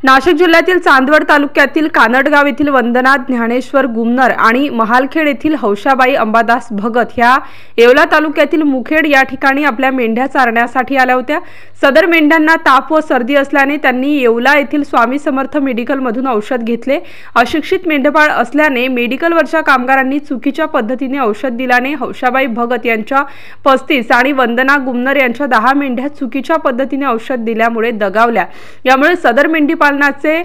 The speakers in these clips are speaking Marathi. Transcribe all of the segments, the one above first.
नाशिक जिल्ह्यातील चांदवड तालुक्यातील कानडगाव येथील वंदना ज्ञानेश्वर गुमनर आणि महालखेड येथील हौशाबाई अंबादास भगत ह्या येवला तालुक्यातील मुखेड या ठिकाणी आपल्या मेंढ्या चारण्यासाठी आल्या होत्या। सदर मेंढ्यांना ताप व सर्दी असल्याने त्यांनी येवला येथील स्वामी समर्थ मेडिकल मधून औषध घेतले। अशिक्षित मेंढपाळ असल्याने मेडिकलवरच्या कामगारांनी चुकीच्या पद्धतीने औषध दिल्याने हौशाबाई भगत यांच्या 35 आणि वंदना गुमनर यांच्या 10 मेंढ्या चुकीच्या पद्धतीने औषध दिल्यामुळे दगावल्या। यामुळे सदर मेंढी पालनाचे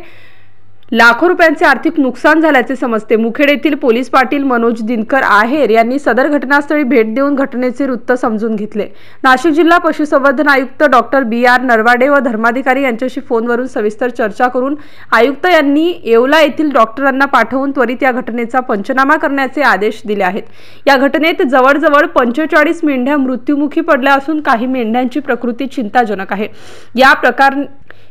लाखो रुपयांचे आर्थिक नुकसान झाल्याचे समजते। मुखेड येथील पोलीस पाटील मनोज दिनकर आहेर यांनी सदर घटनास्थळी भेट देऊन घटनेचे वृत्त समजून घेतले। नाशिक जिल्हा पशुसंवर्धन आयुक्त डॉक्टर BR नरवाडे व धर्माधिकारी यांच्याशी फोनवरून सविस्तर चर्चा करून आयुक्त यांनी येवला येथील डॉक्टरांना पाठवून त्वरित या घटनेचा पंचनामा करण्याचे आदेश दिले आहेत। या घटनेत जवळजवळ 45 मेंढ्या मृत्युमुखी पडल्या असून काही मेंढ्यांची प्रकृती चिंताजनक आहे।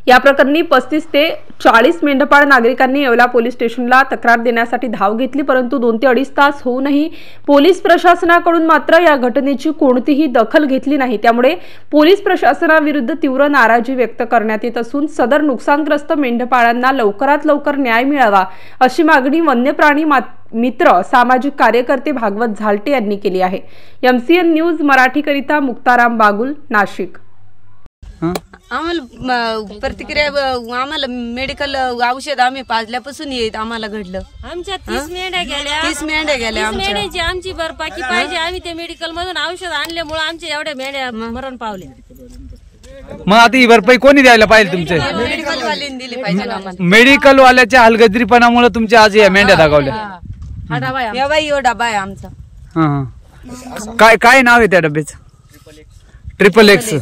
या प्रकरणी 35 ते 40 मेंढपाळ नागरिकांनी येवला पोलीस स्टेशनला तक्रार देण्यासाठी धाव घेतली, परंतु 2 ते 2.5 तास होऊनही पोलीस प्रशासनाकडून मात्र या घटनेची कोणतीही दखल घेतली नाही। त्यामुळे पोलीस प्रशासनाविरुद्ध तीव्र नाराजी व्यक्त करण्यात येत असून सदर नुकसानग्रस्त मेंढपाळांना लवकरात लवकर न्याय मिळावा अशी मागणी वन्यप्राणी मित्र सामाजिक कार्यकर्ते भागवत झालटे यांनी केली आहे। MCN न्यूज मराठीकरिता मुक्ताराम बागुल, नाशिक। आम्हाला प्रतिक्रिया आम्हाला मेडिकल औषध आम्ही पाजल्यापासून येत आम्हाला घडलं। आमच्या 30 मेंढ्या गेल्या 30 मेंढ्या गेल्या मेंढ्याची आमची भरपाई पाहिजे। आम्ही ते मेडिकल मधून औषध आणल्यामुळे आमचे एवढ्या मेंढ्या मरण पावले। मग आता ही भरपाई कोणी द्यायला पाहिजे? तुमचे मेडिकल वाल्यांनी दिली पाहिजे आम्हाला। मेडिकल वाल्याच्या हलगर्जीपणामुळे तुमच्या आज या मेंढ्या दगावल्या। हा डबा आहे या बाई, डबा आहे आमचा। काय नाव आहे त्या डब्याचं? XXX